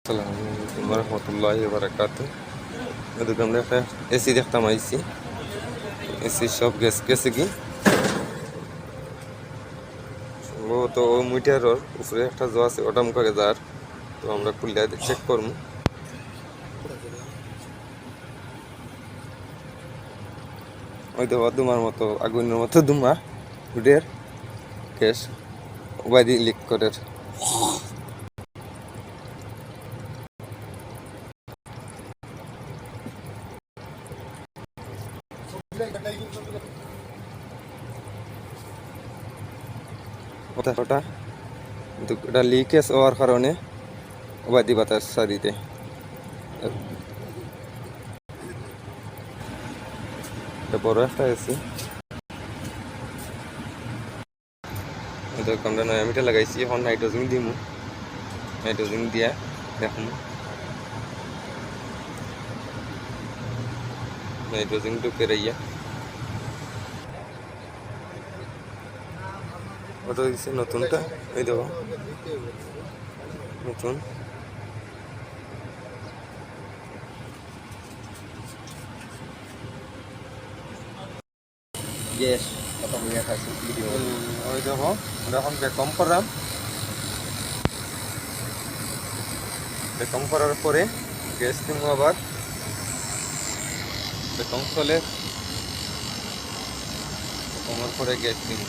আসসালামু আলাইকুম রহমতুল্লাহি ওয়া বারাকাতুহু। এদিকে আমরা একটা এসি দেখতাম আইছি, এসি সব গেছে কি সম্ভবত ও মিটারের উপরে একটা জো আছে, ওটা মুখে যার। তো আমরা খুললে চেক করবো। ওই তো ধুমার মতো, আগুনের মতো ধুমা উডের গ্যাস ওবাদি লিক করে। ওটা কিন্তু এটা লিকেজ হওয়ার কারণে ওবাদি বাতাস সারিতে বড় একটা এসি। আমরা নয়া মিটার লাগাইছি, এখন নাইট্রোজেন দিমু, নাইট্রোজেন দিয়া দেখুন নাইট্রোজেন ঢুকে রাইয়া ওটা দিচ্ছে নতুনটা। এই দেখো নতুন Yes, atau punya hasil video. ওই দেখো এখন কম করলাম। কম করার পরে গ্যাস দিব, আবার কম চলে কমার পরে গ্যাস দিব।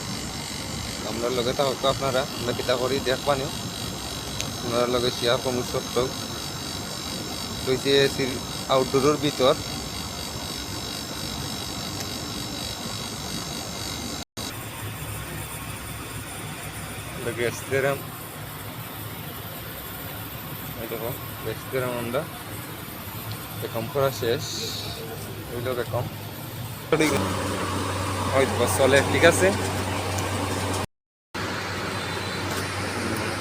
আমরা লগে থাকতো আপনারা, আমরা কিতা করি দেখবানি, আপনারা লগে শেয়ার কম সত্য রয়েছে এসির আউটডোরের ভিতর। গ্যাস দিলাম, এই দেখো গ্যাস দিলাম আমরা, কম করা শেষ হইল কম। ওই দেখো চলে, ঠিক আছে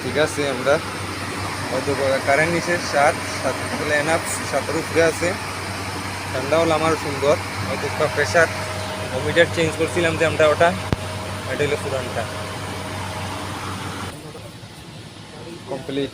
ঠিক আছে। আমরা হয়তো কারেন্ট নিচে 7 এনাফ 7-এর উপরে আছে। ঠান্ডা হল আমার সুন্দর। হয়তো প্রেশার মিটার চেঞ্জ করছিলাম যে আমরা, ওটা এটা হলো পুরানটা কমপ্লিট।